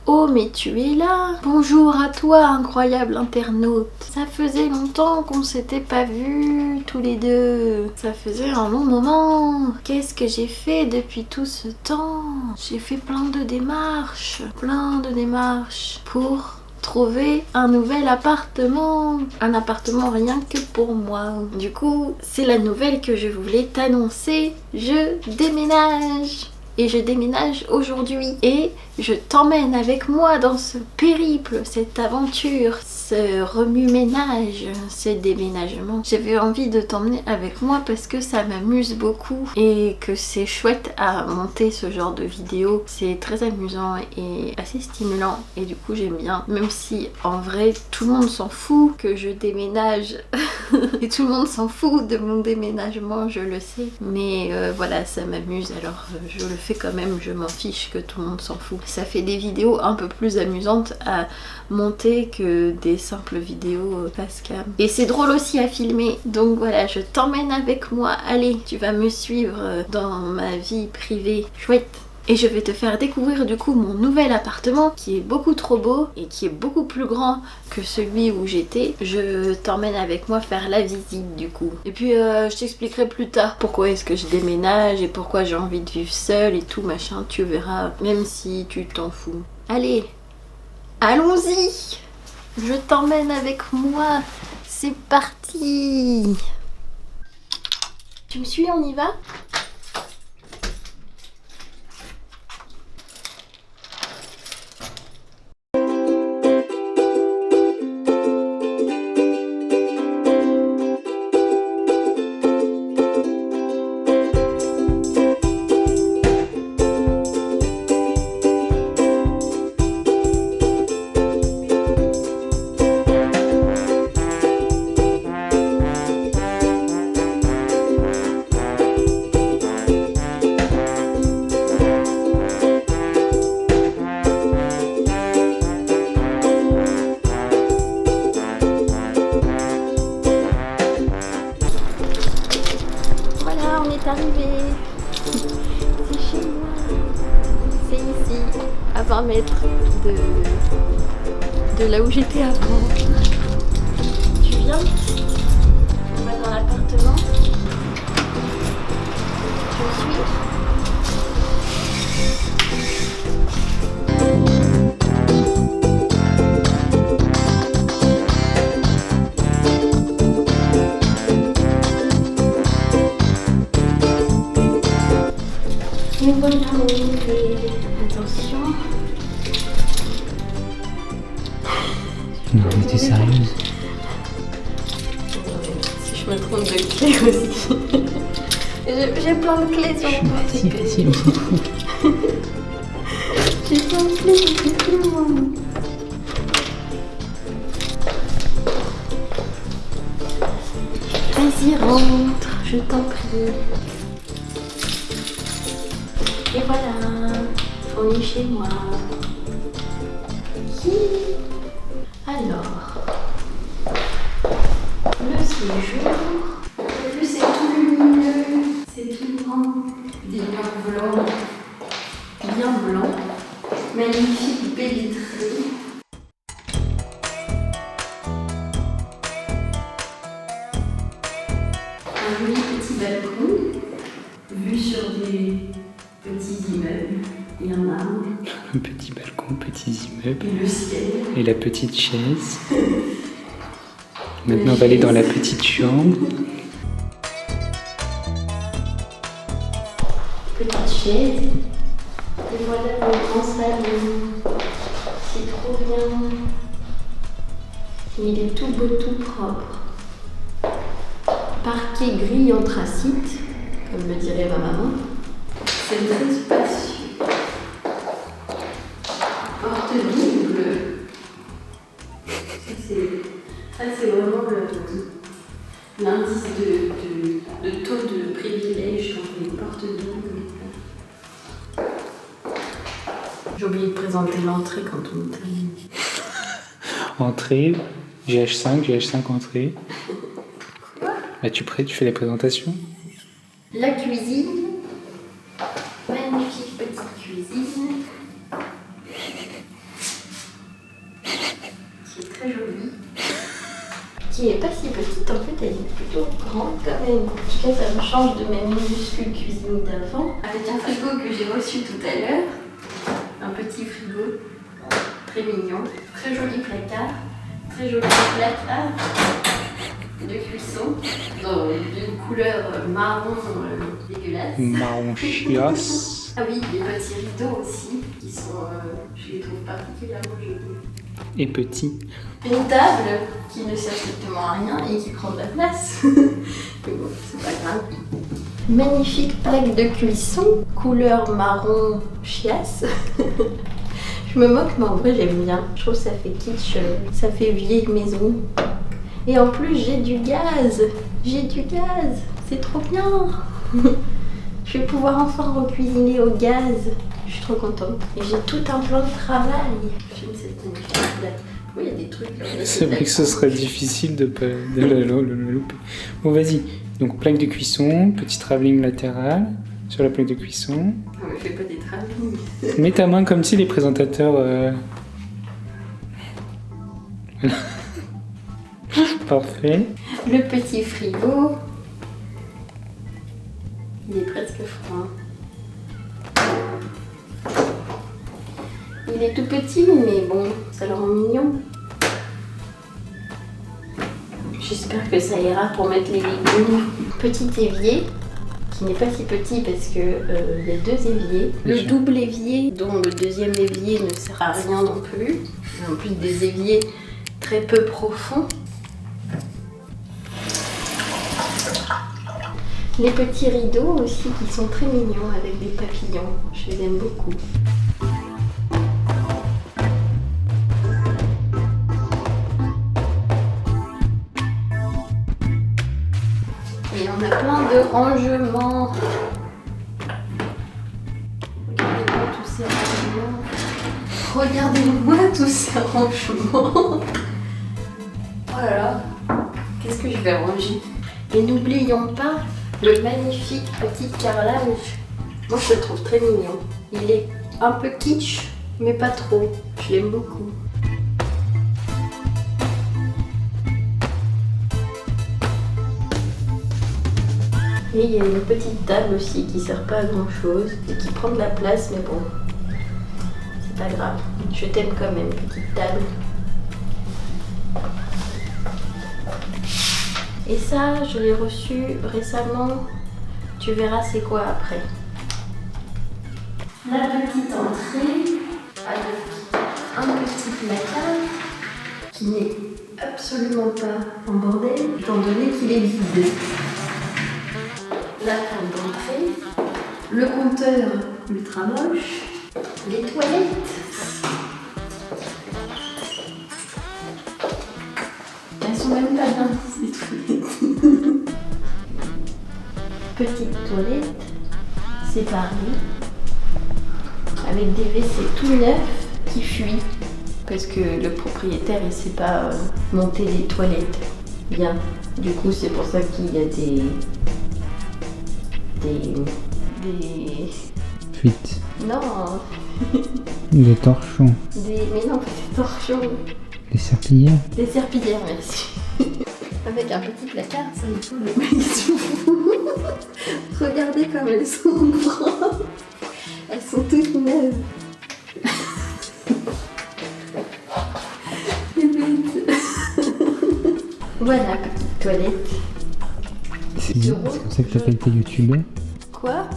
Oh mais tu es là! Bonjour à toi incroyable internaute! Ça faisait longtemps qu'on s'était pas vus tous les deux. Ça faisait un long moment. Qu'est-ce que j'ai fait depuis tout ce temps? J'ai fait plein de démarches pour trouver un nouvel appartement. Un appartement rien que pour moi. Du coup, c'est la nouvelle que je voulais t'annoncer. Je déménage! Et je déménage aujourd'hui et je t'emmène avec moi dans ce périple, cette aventure, ce remue-ménage, ce déménagement. J'avais envie de t'emmener avec moi parce que ça m'amuse beaucoup et que c'est chouette à monter ce genre de vidéo. C'est très amusant et assez stimulant et du coup j'aime bien. Même si en vrai tout le monde s'en fout que je déménage et tout le monde s'en fout de mon déménagement, je le sais. Mais voilà, ça m'amuse alors je le fais quand même, je m'en fiche que tout le monde s'en fout. Ça fait des vidéos un peu plus amusantes à monter que des simples vidéos face cam. Et c'est drôle aussi à filmer, donc voilà, je t'emmène avec moi. Allez, tu vas me suivre dans ma vie privée. Chouette! Et je vais te faire découvrir du coup mon nouvel appartement qui est beaucoup trop beau et qui est beaucoup plus grand que celui où j'étais. Je t'emmène avec moi faire la visite du coup. Et puis je t'expliquerai plus tard pourquoi est-ce que je déménage et pourquoi j'ai envie de vivre seule et tout machin. Tu verras, même si tu t'en fous. Allez, allons-y! Je t'emmène avec moi. C'est parti! Tu me suis, on y va? Arrivé, c'est chez moi, c'est ici, à 20 mètres de là où j'étais avant. Tu viens? On va dans l'appartement. Tu me suis? Et voilà, on y est. Attention. Non, mais t'es sérieuse? Si je me trompe de clé aussi. J'ai plein de clés sur mon portefeuille. Vas-y, on s'en fout. J'ai plein de clés, c'est tout moi. Vas-y, rentre, je t'en prie. Et voilà, on est chez moi. Alors, le séjour. En plus, c'est tout lumineux, c'est tout grand. Des murs blancs, bien blancs. Magnifique baie vitrée. Un joli petit balcon, vue sur des petits immeubles et un arbre. Un petit balcon, petits immeubles. Et le ciel. Et la petite chaise. Maintenant, on va aller dans la petite chambre. Petite chaise. Et voilà le grand salon. C'est trop bien. Il est tout beau, tout propre. Parquet gris anthracite, comme le dirait ma maman. C'est très spacieux. Porte double. Ça c'est vraiment l'indice de taux de privilège quand on est porte double. J'ai oublié de présenter l'entrée quand on termine. Entrée, GH5 entrée. Bah, tu fais les présentations? La cuisine. Magnifique petite cuisine. En tout cas, ça me change de ma minuscule cuisine d'avant. Avec un frigo que j'ai reçu tout à l'heure. Un petit frigo, très mignon. Très joli placard. Très joli placard de cuisson. D'une couleur marron dégueulasse. Marron chiasse. Ah oui, les petits rideaux aussi, qui sont, je les trouve particulièrement jolis. Et petit. Une table qui ne sert strictement à rien et qui prend de la place. Mais bon, c'est pas grave. Magnifique plaque de cuisson, couleur marron chiasse. Je me moque, mais en vrai j'aime bien. Je trouve que ça fait kitsch, ça fait vieille maison. Et en plus j'ai du gaz. J'ai du gaz. C'est trop bien. Je vais pouvoir enfin recuisiner au gaz. Je suis trop contente. Et j'ai tout un plan de travail. J'aime cette magnifique plaque. Oui, il y a des trucs là. C'est vrai que ce serait difficile de le louper. Bon, vas-y. Donc, plaque de cuisson, petit travelling latéral sur la plaque de cuisson. Non, mais fais pas des travelling. Mets ta main comme si les présentateurs. Parfait. Le petit frigo. Il est presque froid. Il est tout petit, mais bon, ça le rend mignon. J'espère que ça ira pour mettre les légumes. Petit évier, qui n'est pas si petit parce que il y a deux éviers. Le double évier, dont le deuxième évier ne sert à rien non plus. En plus des éviers très peu profonds. Les petits rideaux aussi qui sont très mignons avec des papillons. Je les aime beaucoup. Et on a plein de rangements. Regardez-moi tous ces rangements. Regardez-moi tous ces rangements. Oh là là. Qu'est-ce que je vais ranger? Et n'oublions pas le magnifique petit carrelage. Moi je le trouve très mignon. Il est un peu kitsch, mais pas trop. Je l'aime beaucoup. Et il y a une petite table aussi qui sert pas à grand chose et qui prend de la place, mais bon, c'est pas grave. Je t'aime quand même, petite table. Et ça, je l'ai reçu récemment. Tu verras c'est quoi après. La petite entrée avec un petit placard qui n'est absolument pas en bordel, étant donné qu'il est vide. La table d'entrée, le compteur ultra moche, les toilettes. Elles sont même pas bien, ces toilettes. Petite toilette séparée avec des WC tout neufs qui fuient parce que le propriétaire il sait pas monter les toilettes bien. Du coup c'est pour ça qu'il y a des Fuite. Non. Des torchons. Mais non, pas des torchons. Des serpillères. Des serpillères, merci. Avec un petit placard, ça il faut le mettre. Regardez comme elles sont propres. Elles sont toutes neuves. C'est bête. Voilà, petite toilette. C'est bien, c'est comme ça que t'appelles tes youtubeurs. Quoi?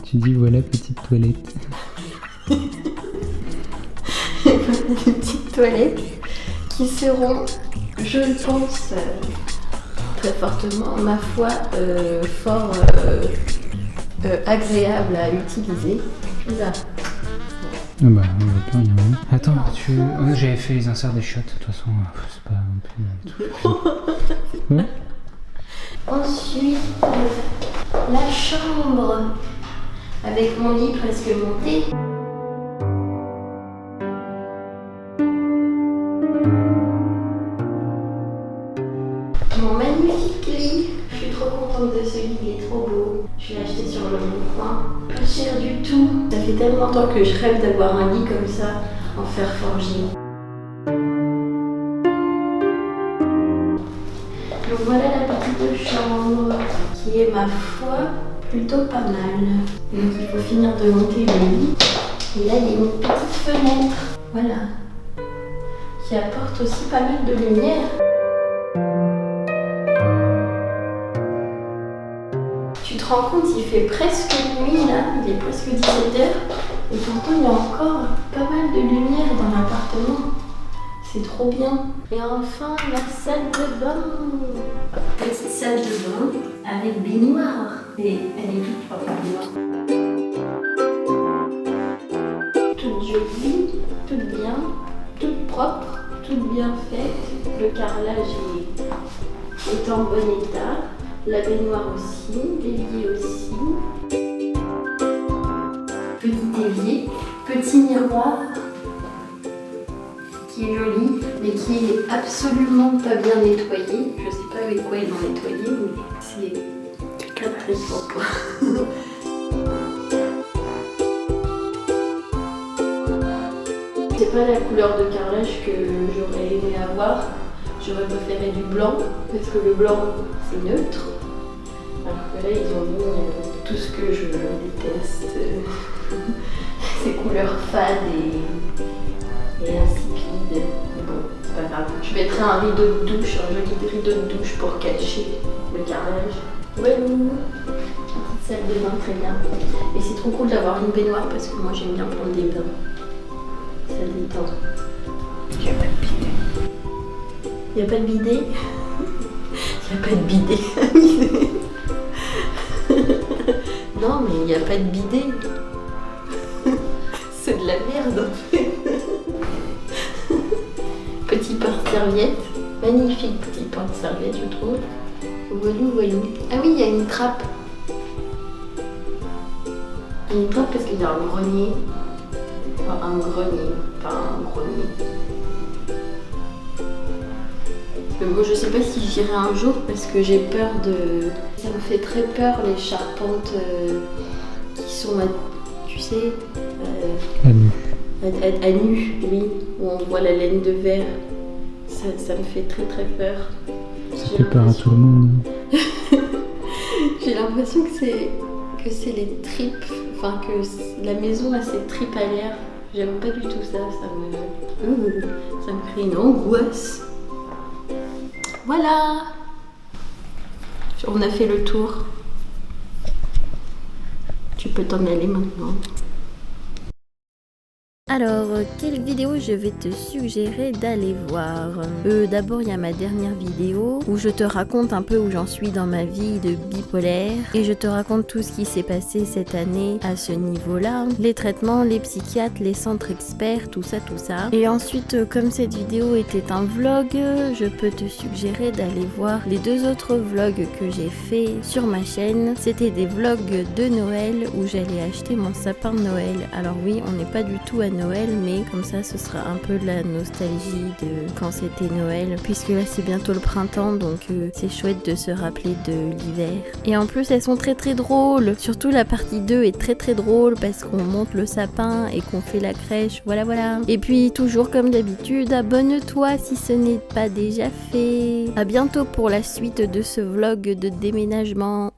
Tu dis voilà, petite toilette. Des petites toilettes qui seront, je pense, très fortement, ma foi, fort agréable à utiliser. Là. Ah bah, on va plus rien. Attends, j'avais fait les inserts des shots, de toute façon, c'est pas non plus. Ouais. Ensuite, la chambre avec mon lit presque monté. Mon magnifique lit. Je suis trop contente de ce lit, il est trop beau. Je l'ai acheté sur le bon coin. Pas cher du tout. Ça fait tellement longtemps que je rêve d'avoir un lit comme ça en fer forgé. Donc voilà la petite chambre. qui est ma foi plutôt pas mal. Donc il faut finir de monter le lit. Et là il y a une petite fenêtre, voilà, qui apporte aussi pas mal de lumière. Tu te rends compte, il fait presque nuit là, il est presque 17h et pourtant il y a encore pas mal de lumière dans l'appartement. C'est trop bien. Et enfin la salle de bain. Petite salle de bain avec baignoire. Et elle est toute propre, la baignoire. Toute jolie, toute bien, toute propre, toute bien faite. Le carrelage est en bon état. La baignoire aussi, l'évier aussi. Petit évier, petit miroir qui est joli, mais qui est absolument pas bien nettoyé. Je sais pas avec quoi ils l'ont nettoyé, mais c'est très très propre. C'est pas la couleur de carrelage que j'aurais aimé avoir. J'aurais préféré du blanc, parce que le blanc c'est neutre. Alors que là ils ont mis tout ce que je déteste. Ces couleurs fades et insipides. Bon, c'est pas grave. Je mettrai un rideau de douche, un joli rideau de douche pour cacher le carrelage. Ouais, petite salle de bain, très bien. Et c'est trop cool d'avoir une baignoire parce que moi j'aime bien prendre des bains. Ça détend. Il n'y a pas de bidet. Il n'y a pas de bidet. Il n'y a pas de bidet. Non, mais il n'y a pas de bidet. C'est de la merde en fait. Petit porte-serviette. Magnifique petit porte-serviette, je trouve. Voilou, voilou. Ah oui, il y a une trappe. Il y a une trappe parce qu'il y a un grenier. Enfin, un grenier. Enfin, un grenier. Bon, je sais pas si j'irai un jour parce que j'ai peur de... Ça me fait très peur les charpentes qui sont, tu sais, à nu, oui, où on voit la laine de verre. Ça me fait très très peur. Ça fait peur à tout le monde. J'ai l'impression que c'est les tripes, enfin que la maison a ses tripes à l'air. J'aime pas du tout ça, ça me crée une angoisse. Voilà, on a fait le tour. Tu peux t'en aller maintenant. Alors, quelle vidéo je vais te suggérer d'aller voir? D'abord, il y a ma dernière vidéo où je te raconte un peu où j'en suis dans ma vie de bipolaire et je te raconte tout ce qui s'est passé cette année à ce niveau-là. Les traitements, les psychiatres, les centres experts, tout ça, tout ça. Et ensuite, comme cette vidéo était un vlog, je peux te suggérer d'aller voir les 2 autres vlogs que j'ai fait sur ma chaîne. C'était des vlogs de Noël où j'allais acheter mon sapin de Noël. Alors oui, on n'est pas du tout à Noël, mais comme ça ce sera un peu de la nostalgie de quand c'était Noël, puisque là c'est bientôt le printemps, donc c'est chouette de se rappeler de l'hiver. Et en plus elles sont très très drôles, surtout la partie 2 est très très drôle parce qu'on monte le sapin et qu'on fait la crèche, voilà voilà. Et puis toujours comme d'habitude, abonne-toi si ce n'est pas déjà fait. À bientôt pour la suite de ce vlog de déménagement.